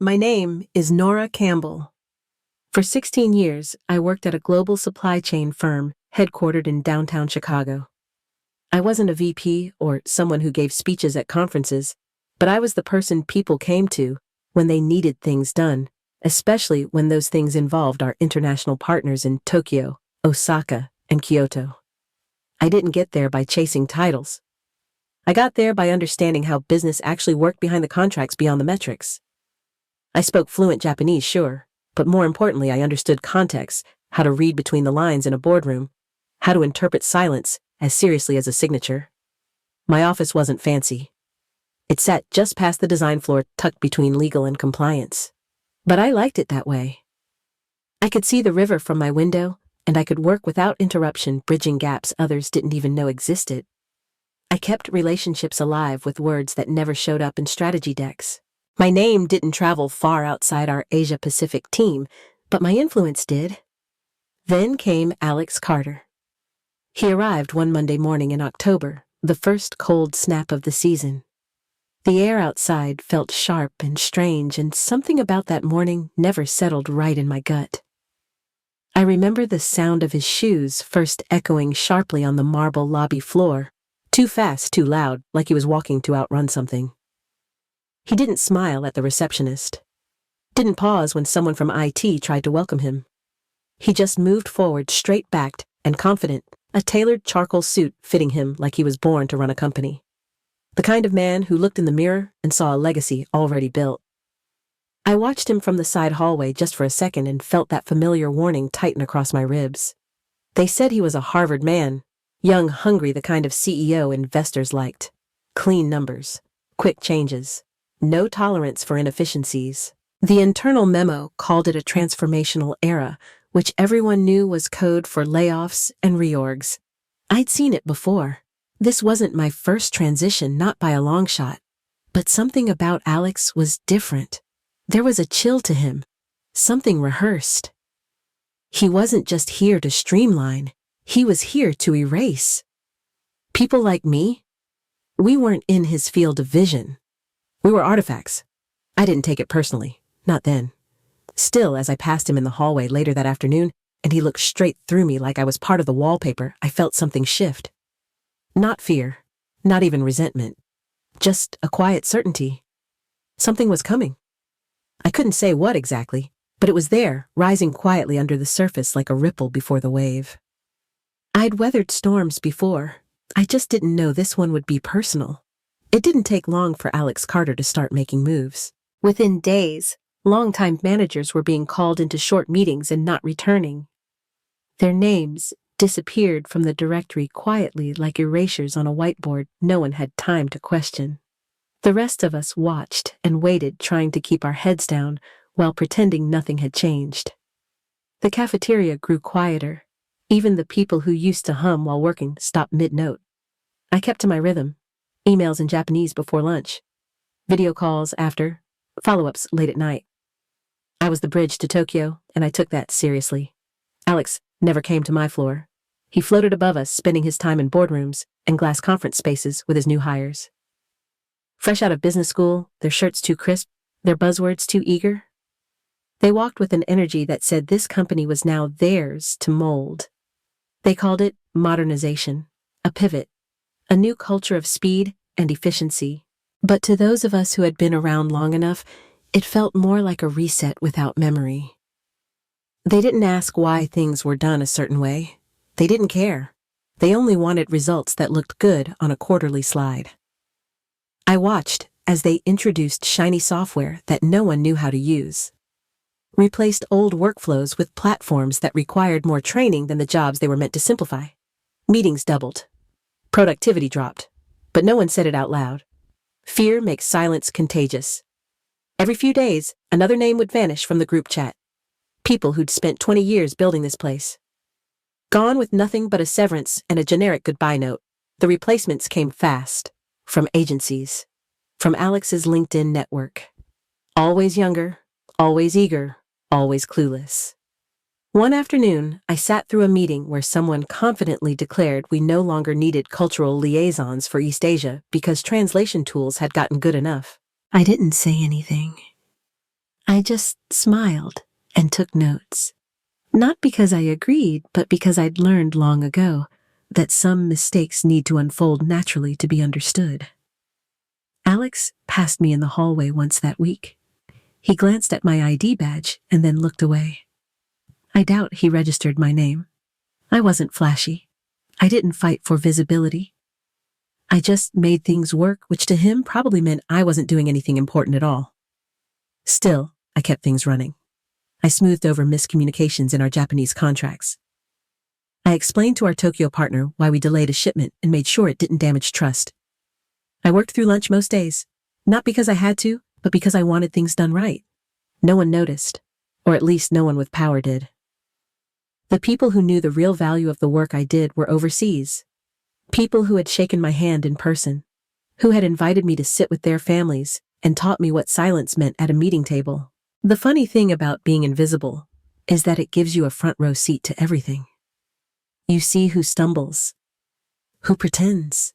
My name is Nora Campbell. For 16 years, I worked at a global supply chain firm headquartered in downtown Chicago. I wasn't a VP or someone who gave speeches at conferences, but I was the person people came to when they needed things done, especially when those things involved our international partners in Tokyo, Osaka, and Kyoto. I didn't get there by chasing titles. I got there by understanding how business actually worked behind the contracts beyond the metrics. I spoke fluent Japanese, sure, but more importantly, I understood context, how to read between the lines in a boardroom, how to interpret silence as seriously as a signature. My office wasn't fancy. It sat just past the design floor, tucked between legal and compliance. But I liked it that way. I could see the river from my window, and I could work without interruption, bridging gaps others didn't even know existed. I kept relationships alive with words that never showed up in strategy decks. My name didn't travel far outside our Asia-Pacific team, but my influence did. Then came Alex Carter. He arrived one Monday morning in October, the first cold snap of the season. The air outside felt sharp and strange, and something about that morning never settled right in my gut. I remember the sound of his shoes first echoing sharply on the marble lobby floor, too fast, too loud, like he was walking to outrun something. He didn't smile at the receptionist. Didn't pause when someone from IT tried to welcome him. He just moved forward, straight-backed and confident, a tailored charcoal suit fitting him like he was born to run a company. The kind of man who looked in the mirror and saw a legacy already built. I watched him from the side hallway just for a second and felt that familiar warning tighten across my ribs. They said he was a Harvard man, young, hungry, the kind of CEO investors liked. Clean numbers, quick changes. No tolerance for inefficiencies. The internal memo called it a transformational era, which everyone knew was code for layoffs and reorgs. I'd seen it before. This wasn't my first transition, not by a long shot. But something about Alex was different. There was a chill to him, something rehearsed. He wasn't just here to streamline, he was here to erase. People like me, we weren't in his field of vision. We were artifacts. I didn't take it personally, not then. Still, as I passed him in the hallway later that afternoon, and he looked straight through me like I was part of the wallpaper, I felt something shift. Not fear, not even resentment, just a quiet certainty. Something was coming. I couldn't say what exactly, but it was there, rising quietly under the surface like a ripple before the wave. I'd weathered storms before. I just didn't know this one would be personal. It didn't take long for Alex Carter to start making moves. Within days, longtime managers were being called into short meetings and not returning. Their names disappeared from the directory quietly like erasures on a whiteboard no one had time to question. The rest of us watched and waited, trying to keep our heads down while pretending nothing had changed. The cafeteria grew quieter. Even the people who used to hum while working stopped mid-note. I kept to my rhythm. Emails in Japanese before lunch. Video calls after. Follow-ups late at night. I was the bridge to Tokyo, and I took that seriously. Alex never came to my floor. He floated above us, spending his time in boardrooms and glass conference spaces with his new hires. Fresh out of business school, their shirts too crisp, their buzzwords too eager. They walked with an energy that said this company was now theirs to mold. They called it modernization, a pivot, a new culture of speed and efficiency. But to those of us who had been around long enough, it felt more like a reset without memory. They didn't ask why things were done a certain way. They didn't care. They only wanted results that looked good on a quarterly slide. I watched as they introduced shiny software that no one knew how to use. Replaced old workflows with platforms that required more training than the jobs they were meant to simplify. Meetings doubled. Productivity dropped, but no one said it out loud. Fear makes silence contagious. Every few days, another name would vanish from the group chat. People who'd spent 20 years building this place. Gone with nothing but a severance and a generic goodbye note. The replacements came fast. From agencies. From Alex's LinkedIn network. Always younger, always eager, always clueless. One afternoon, I sat through a meeting where someone confidently declared we no longer needed cultural liaisons for East Asia because translation tools had gotten good enough. I didn't say anything. I just smiled and took notes. Not because I agreed, but because I'd learned long ago that some mistakes need to unfold naturally to be understood. Alex passed me in the hallway once that week. He glanced at my ID badge and then looked away. I doubt he registered my name. I wasn't flashy. I didn't fight for visibility. I just made things work, which to him probably meant I wasn't doing anything important at all. Still, I kept things running. I smoothed over miscommunications in our Japanese contracts. I explained to our Tokyo partner why we delayed a shipment and made sure it didn't damage trust. I worked through lunch most days, not because I had to, but because I wanted things done right. No one noticed, or at least no one with power did. The people who knew the real value of the work I did were overseas. People who had shaken my hand in person, who had invited me to sit with their families and taught me what silence meant at a meeting table. The funny thing about being invisible is that it gives you a front row seat to everything. You see who stumbles, who pretends,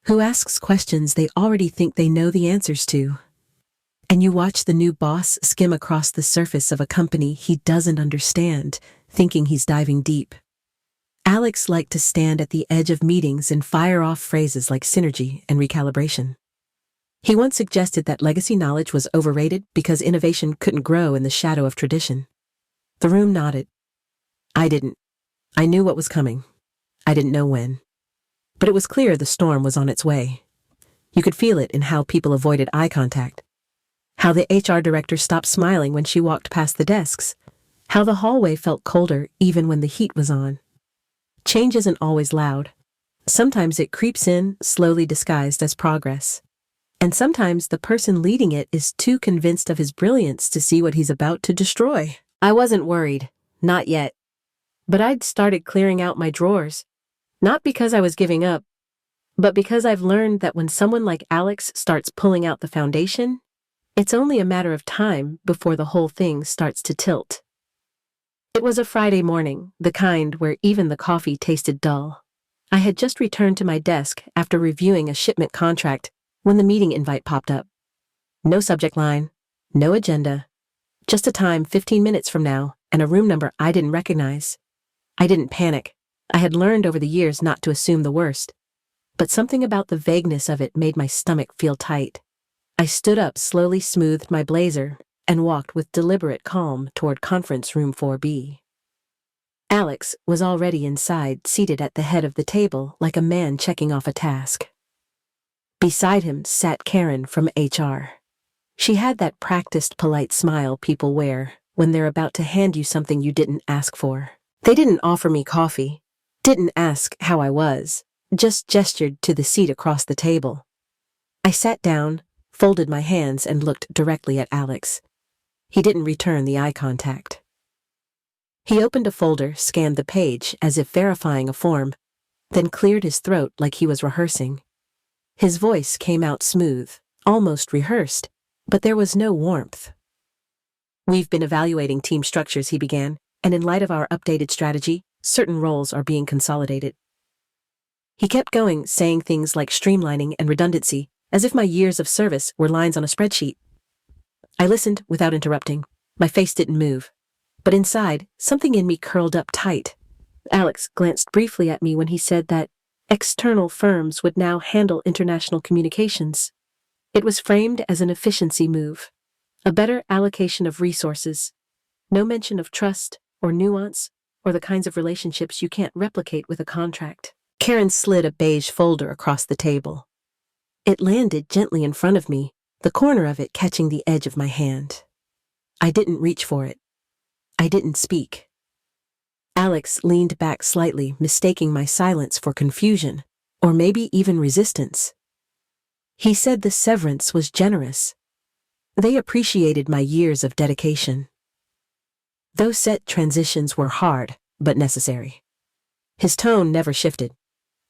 who asks questions they already think they know the answers to. And you watch the new boss skim across the surface of a company he doesn't understand, thinking he's diving deep. Alex liked to stand at the edge of meetings and fire off phrases like synergy and recalibration. He once suggested that legacy knowledge was overrated because innovation couldn't grow in the shadow of tradition. The room nodded. I didn't. I knew what was coming. I didn't know when. But it was clear the storm was on its way. You could feel it in how people avoided eye contact, how the HR director stopped smiling when she walked past the desks, how the hallway felt colder even when the heat was on. Change isn't always loud. Sometimes it creeps in, slowly disguised as progress. And sometimes the person leading it is too convinced of his brilliance to see what he's about to destroy. I wasn't worried. Not yet. But I'd started clearing out my drawers. Not because I was giving up, but because I've learned that when someone like Alex starts pulling out the foundation, it's only a matter of time before the whole thing starts to tilt. It was a Friday morning, the kind where even the coffee tasted dull. I had just returned to my desk after reviewing a shipment contract when the meeting invite popped up. No subject line, no agenda, just a time 15 minutes from now and a room number I didn't recognize. I didn't panic. I had learned over the years not to assume the worst. But something about the vagueness of it made my stomach feel tight. I stood up, slowly smoothed my blazer, and walked with deliberate calm toward conference room 4B. Alex was already inside, seated at the head of the table like a man checking off a task. Beside him sat Karen from HR. She had that practiced, polite smile people wear when they're about to hand you something you didn't ask for. They didn't offer me coffee, didn't ask how I was, just gestured to the seat across the table. I sat down, folded my hands, and looked directly at Alex. He didn't return the eye contact. He opened a folder, scanned the page as if verifying a form, then cleared his throat like he was rehearsing. His voice came out smooth, almost rehearsed, but there was no warmth. We've been evaluating team structures, he began, and in light of our updated strategy, certain roles are being consolidated. He kept going, saying things like streamlining and redundancy, as if my years of service were lines on a spreadsheet. I listened without interrupting. My face didn't move. But inside, something in me curled up tight. Alex glanced briefly at me when he said that external firms would now handle international communications. It was framed as an efficiency move, a better allocation of resources. No mention of trust or nuance or the kinds of relationships you can't replicate with a contract. Karen slid a beige folder across the table. It landed gently in front of me, the corner of it catching the edge of my hand. I didn't reach for it. I didn't speak. Alex leaned back slightly, mistaking my silence for confusion, or maybe even resistance. He said the severance was generous. They appreciated my years of dedication. Those set transitions were hard, but necessary. His tone never shifted.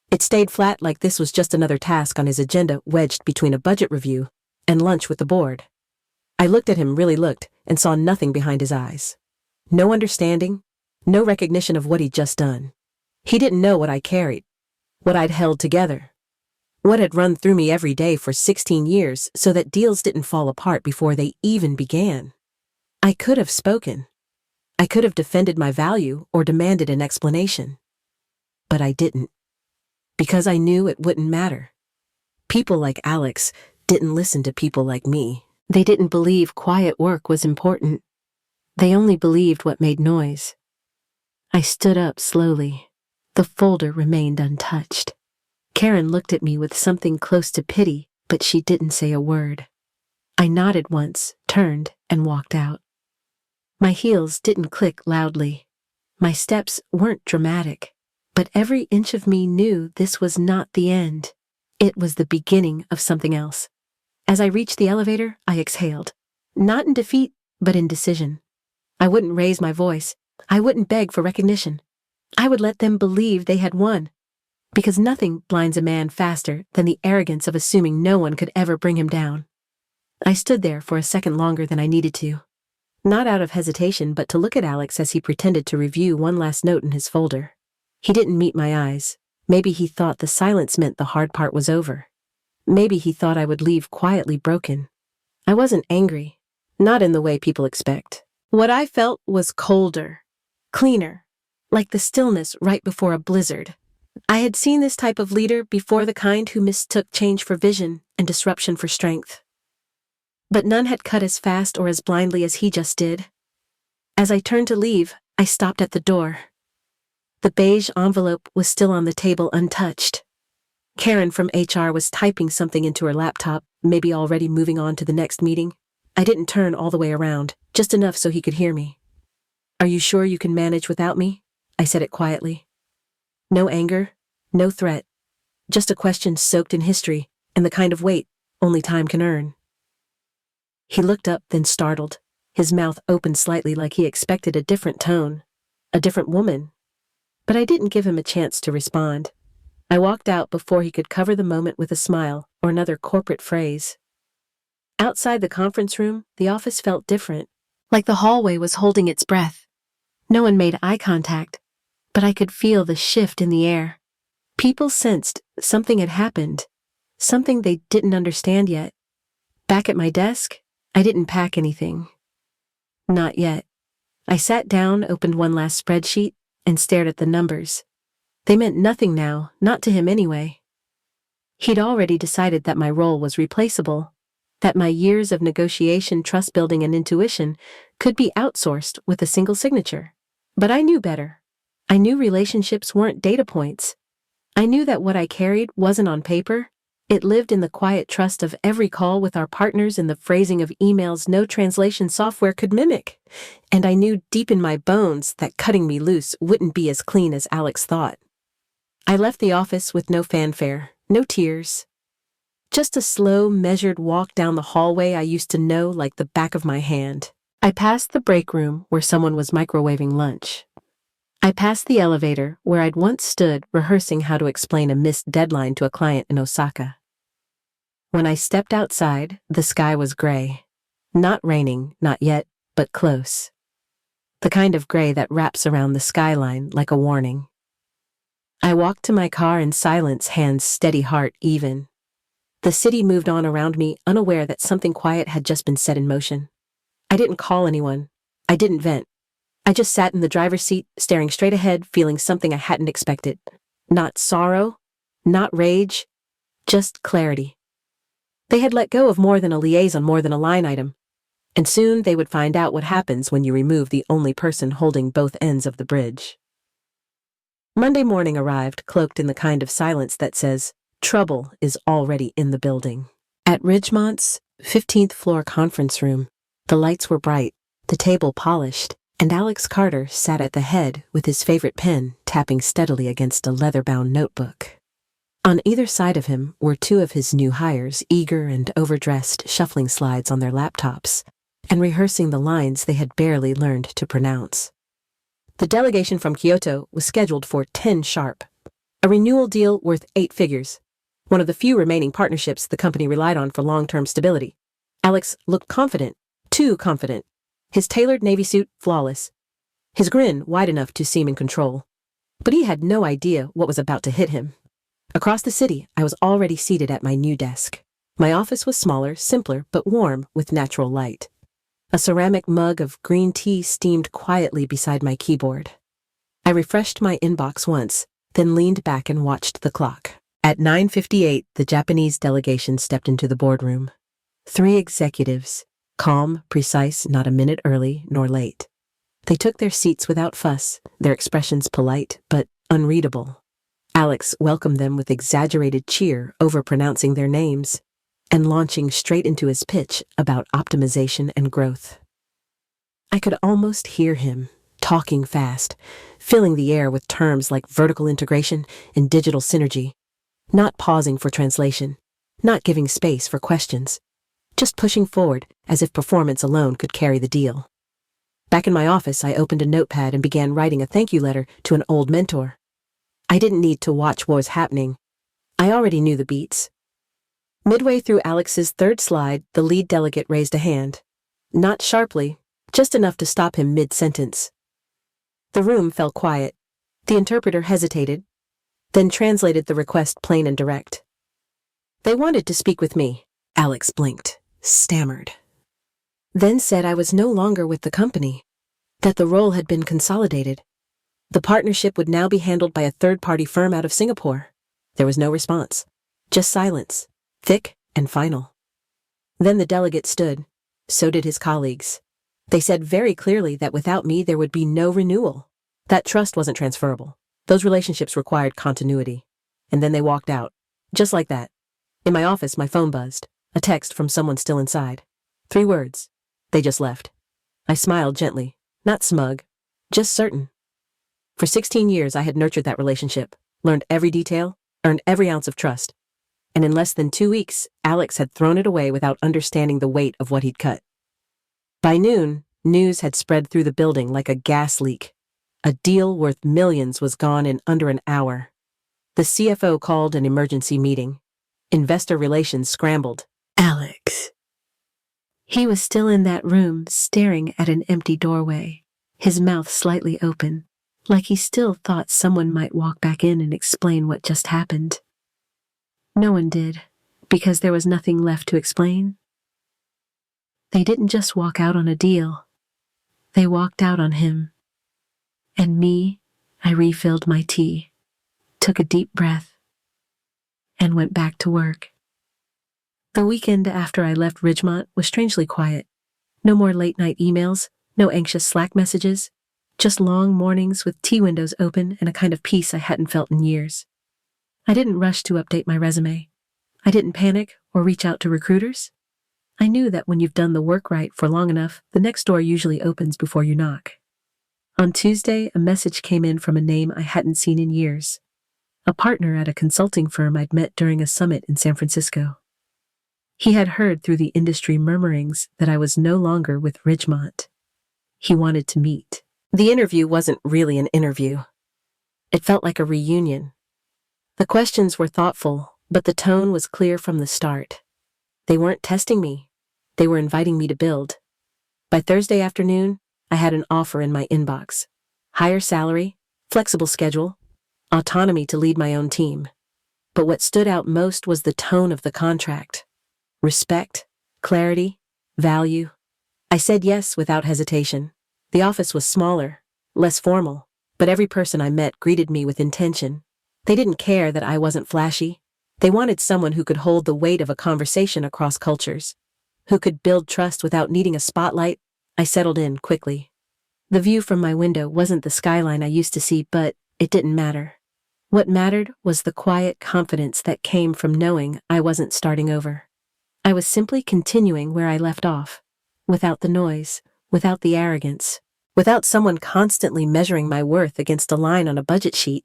It stayed flat, like this was just another task on his agenda, wedged between a budget review and lunch with the board. I looked at him, really looked, and saw nothing behind his eyes. No understanding, no recognition of what he'd just done. He didn't know what I carried, what I'd held together, what had run through me every day for 16 years so that deals didn't fall apart before they even began. I could have spoken. I could have defended my value or demanded an explanation. But I didn't. Because I knew it wouldn't matter. People like Alex didn't listen to people like me. They didn't believe quiet work was important. They only believed what made noise. I stood up slowly. The folder remained untouched. Karen looked at me with something close to pity, but she didn't say a word. I nodded once, turned, and walked out. My heels didn't click loudly. My steps weren't dramatic, but every inch of me knew this was not the end. It was the beginning of something else. As I reached the elevator, I exhaled. Not in defeat, but in decision. I wouldn't raise my voice. I wouldn't beg for recognition. I would let them believe they had won. Because nothing blinds a man faster than the arrogance of assuming no one could ever bring him down. I stood there for a second longer than I needed to. Not out of hesitation, but to look at Alex as he pretended to review one last note in his folder. He didn't meet my eyes. Maybe he thought the silence meant the hard part was over. Maybe he thought I would leave quietly broken. I wasn't angry. Not in the way people expect. What I felt was colder. Cleaner. Like the stillness right before a blizzard. I had seen this type of leader before, the kind who mistook change for vision and disruption for strength. But none had cut as fast or as blindly as he just did. As I turned to leave, I stopped at the door. The beige envelope was still on the table untouched. Karen from HR was typing something into her laptop, maybe already moving on to the next meeting. I didn't turn all the way around, just enough so he could hear me. "Are you sure you can manage without me?" I said it quietly. No anger, no threat, just a question soaked in history and the kind of weight only time can earn. He looked up, then startled. His mouth opened slightly like he expected a different tone, a different woman. But I didn't give him a chance to respond. I walked out before he could cover the moment with a smile or another corporate phrase. Outside the conference room, the office felt different, like the hallway was holding its breath. No one made eye contact, but I could feel the shift in the air. People sensed something had happened, something they didn't understand yet. Back at my desk, I didn't pack anything. Not yet. I sat down, opened one last spreadsheet, and stared at the numbers. They meant nothing now, not to him anyway. He'd already decided that my role was replaceable, that my years of negotiation, trust building, and intuition could be outsourced with a single signature. But I knew better. I knew relationships weren't data points. I knew that what I carried wasn't on paper. It lived in the quiet trust of every call with our partners, in the phrasing of emails no translation software could mimic. And I knew deep in my bones that cutting me loose wouldn't be as clean as Alex thought. I left the office with no fanfare, no tears. Just a slow, measured walk down the hallway I used to know like the back of my hand. I passed the break room where someone was microwaving lunch. I passed the elevator where I'd once stood rehearsing how to explain a missed deadline to a client in Osaka. When I stepped outside, the sky was gray. Not raining, not yet, but close. The kind of gray that wraps around the skyline like a warning. I walked to my car in silence, hands steady, heart even. The city moved on around me, unaware that something quiet had just been set in motion. I didn't call anyone. I didn't vent. I just sat in the driver's seat, staring straight ahead, feeling something I hadn't expected. Not sorrow, not rage, just clarity. They had let go of more than a liaison, more than a line item. And soon they would find out what happens when you remove the only person holding both ends of the bridge. Monday morning arrived, cloaked in the kind of silence that says, trouble is already in the building. At Ridgemont's 15th floor conference room, the lights were bright, the table polished, and Alex Carter sat at the head with his favorite pen tapping steadily against a leather-bound notebook. On either side of him were two of his new hires, eager and overdressed, shuffling slides on their laptops and rehearsing the lines they had barely learned to pronounce. The delegation from Kyoto was scheduled for 10 sharp, a renewal deal worth 8 figures, one of the few remaining partnerships the company relied on for long-term stability. Alex looked confident, too confident, his tailored navy suit flawless, his grin wide enough to seem in control. But he had no idea what was about to hit him. Across the city, I was already seated at my new desk. My office was smaller, simpler, but warm with natural light. A ceramic mug of green tea steamed quietly beside my keyboard. I refreshed my inbox once, then leaned back and watched the clock. At 9:58, the Japanese delegation stepped into the boardroom. 3 executives, calm, precise, not a minute early nor late. They took their seats without fuss, their expressions polite but unreadable. Alex welcomed them with exaggerated cheer over pronouncing their names and launching straight into his pitch about optimization and growth. I could almost hear him, talking fast, filling the air with terms like vertical integration and digital synergy, not pausing for translation, not giving space for questions, just pushing forward as if performance alone could carry the deal. Back in my office, I opened a notepad and began writing a thank you letter to an old mentor. I didn't need to watch what was happening. I already knew the beats. Midway through Alex's third slide, the lead delegate raised a hand. Not sharply, just enough to stop him mid-sentence. The room fell quiet. The interpreter hesitated, then translated the request plain and direct. They wanted to speak with me. Alex blinked, stammered. Then said I was no longer with the company, that the role had been consolidated. The partnership would now be handled by a third-party firm out of Singapore. There was no response, just silence, thick and final. Then the delegate stood. So did his colleagues. They said very clearly that without me there would be no renewal. That trust wasn't transferable. Those relationships required continuity. And then they walked out. Just like that. In my office, my phone buzzed. A text from someone still inside. 3 words. They just left. I smiled gently. Not smug. Just certain. For 16 years I had nurtured that relationship, learned every detail, earned every ounce of trust. And in less than 2 weeks, Alex had thrown it away without understanding the weight of what he'd cut. By noon, news had spread through the building like a gas leak. A deal worth millions was gone in under an hour. The CFO called an emergency meeting. Investor relations scrambled. Alex. He was still in that room, staring at an empty doorway, his mouth slightly open, like he still thought someone might walk back in and explain what just happened. No one did, because there was nothing left to explain. They didn't just walk out on a deal. They walked out on him. And me, I refilled my tea, took a deep breath, and went back to work. The weekend after I left Ridgemont was strangely quiet. No more late-night emails, no anxious Slack messages, just long mornings with tea windows open and a kind of peace I hadn't felt in years. I didn't rush to update my resume. I didn't panic or reach out to recruiters. I knew that when you've done the work right for long enough, the next door usually opens before you knock. On Tuesday, a message came in from a name I hadn't seen in years. A partner at a consulting firm I'd met during a summit in San Francisco. He had heard through the industry murmurings that I was no longer with Ridgemont. He wanted to meet. The interview wasn't really an interview. It felt like a reunion. The questions were thoughtful, but the tone was clear from the start. They weren't testing me. They were inviting me to build. By Thursday afternoon, I had an offer in my inbox. Higher salary, flexible schedule, autonomy to lead my own team. But what stood out most was the tone of the contract. Respect, clarity, value. I said yes without hesitation. The office was smaller, less formal, but every person I met greeted me with intention. They didn't care that I wasn't flashy. They wanted someone who could hold the weight of a conversation across cultures, who could build trust without needing a spotlight. I settled in quickly. The view from my window wasn't the skyline I used to see, but it didn't matter. What mattered was the quiet confidence that came from knowing I wasn't starting over. I was simply continuing where I left off, without the noise, without the arrogance, without someone constantly measuring my worth against a line on a budget sheet.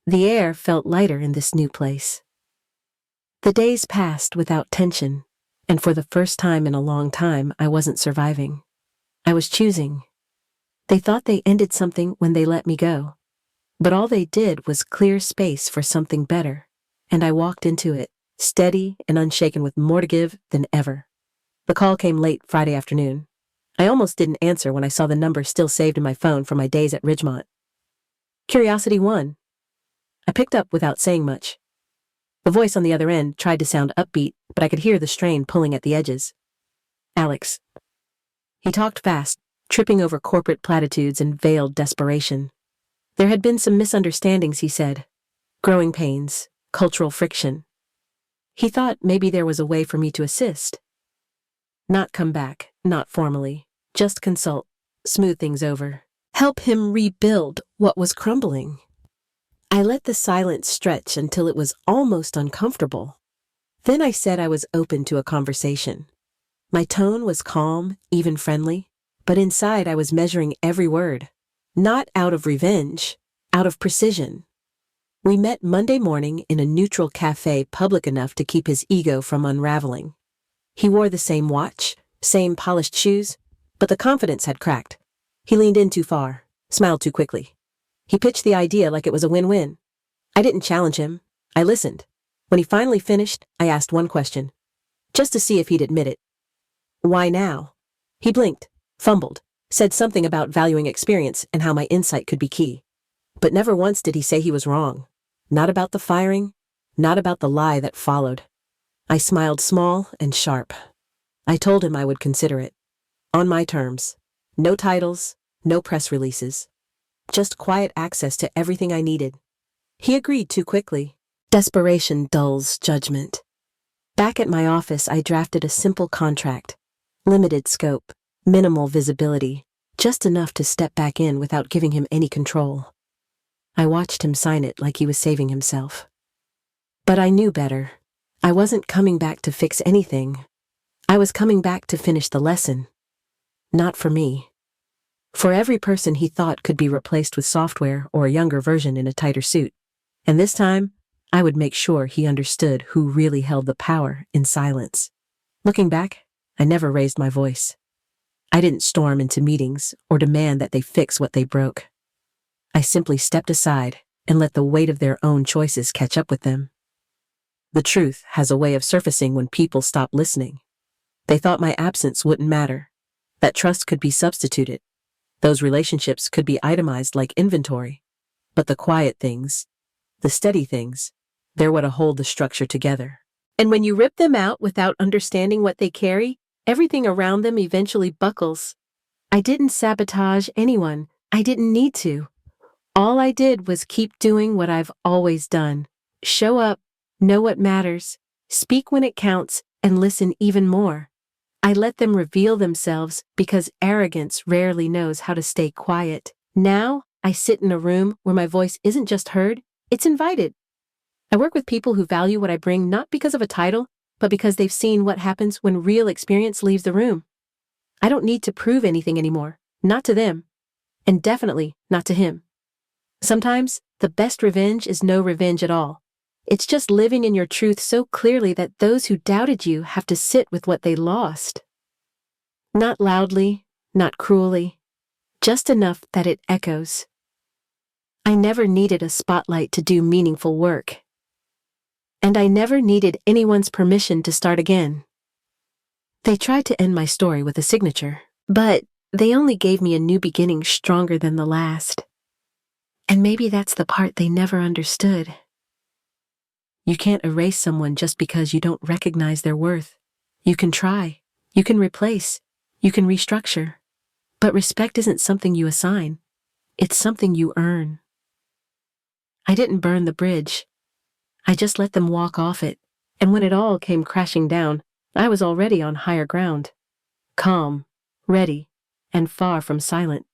The air felt lighter in this new place. The days passed without tension, and for the first time in a long time, I wasn't surviving. I was choosing. They thought they ended something when they let me go, but all they did was clear space for something better, and I walked into it, steady and unshaken with more to give than ever. The call came late Friday afternoon. I almost didn't answer when I saw the number still saved in my phone from my days at Ridgemont. Curiosity won. I picked up without saying much. The voice on the other end tried to sound upbeat, but I could hear the strain pulling at the edges. Alex. He talked fast, tripping over corporate platitudes and veiled desperation. There had been some misunderstandings, he said. Growing pains, cultural friction. He thought maybe there was a way for me to assist. Not come back, not formally, just consult, smooth things over. Help him rebuild what was crumbling. I let the silence stretch until it was almost uncomfortable. Then I said I was open to a conversation. My tone was calm, even friendly, but inside I was measuring every word. Not out of revenge, out of precision. We met Monday morning in a neutral cafe public enough to keep his ego from unraveling. He wore the same watch, same polished shoes, but the confidence had cracked. He leaned in too far, smiled too quickly. He pitched the idea like it was a win-win. I didn't challenge him. I listened. When he finally finished, I asked one question, just to see if he'd admit it. Why now? He blinked, fumbled, said something about valuing experience and how my insight could be key. But never once did he say he was wrong. Not about the firing, not about the lie that followed. I smiled small and sharp. I told him I would consider it. On my terms. No titles, no press releases. Just quiet access to everything I needed. He agreed too quickly. Desperation dulls judgment. Back at my office, I drafted a simple contract. Limited scope, minimal visibility, just enough to step back in without giving him any control. I watched him sign it like he was saving himself. But I knew better. I wasn't coming back to fix anything. I was coming back to finish the lesson. Not for me. For every person he thought could be replaced with software or a younger version in a tighter suit. And this time, I would make sure he understood who really held the power in silence. Looking back, I never raised my voice. I didn't storm into meetings or demand that they fix what they broke. I simply stepped aside and let the weight of their own choices catch up with them. The truth has a way of surfacing when people stop listening. They thought my absence wouldn't matter, that trust could be substituted. Those relationships could be itemized like inventory. But the quiet things, the steady things, they're what hold the structure together. And when you rip them out without understanding what they carry, everything around them eventually buckles. I didn't sabotage anyone. I didn't need to. All I did was keep doing what I've always done. Show up, know what matters, speak when it counts, and listen even more. I let them reveal themselves because arrogance rarely knows how to stay quiet. Now, I sit in a room where my voice isn't just heard, it's invited. I work with people who value what I bring not because of a title, but because they've seen what happens when real experience leaves the room. I don't need to prove anything anymore, not to them, and definitely not to him. Sometimes, the best revenge is no revenge at all. It's just living in your truth so clearly that those who doubted you have to sit with what they lost. Not loudly, not cruelly, just enough that it echoes. I never needed a spotlight to do meaningful work. And I never needed anyone's permission to start again. They tried to end my story with a signature, but they only gave me a new beginning stronger than the last. And maybe that's the part they never understood. You can't erase someone just because you don't recognize their worth. You can try, you can replace, you can restructure. But respect isn't something you assign. It's something you earn. I didn't burn the bridge. I just let them walk off it, and when it all came crashing down, I was already on higher ground. Calm, ready, and far from silent.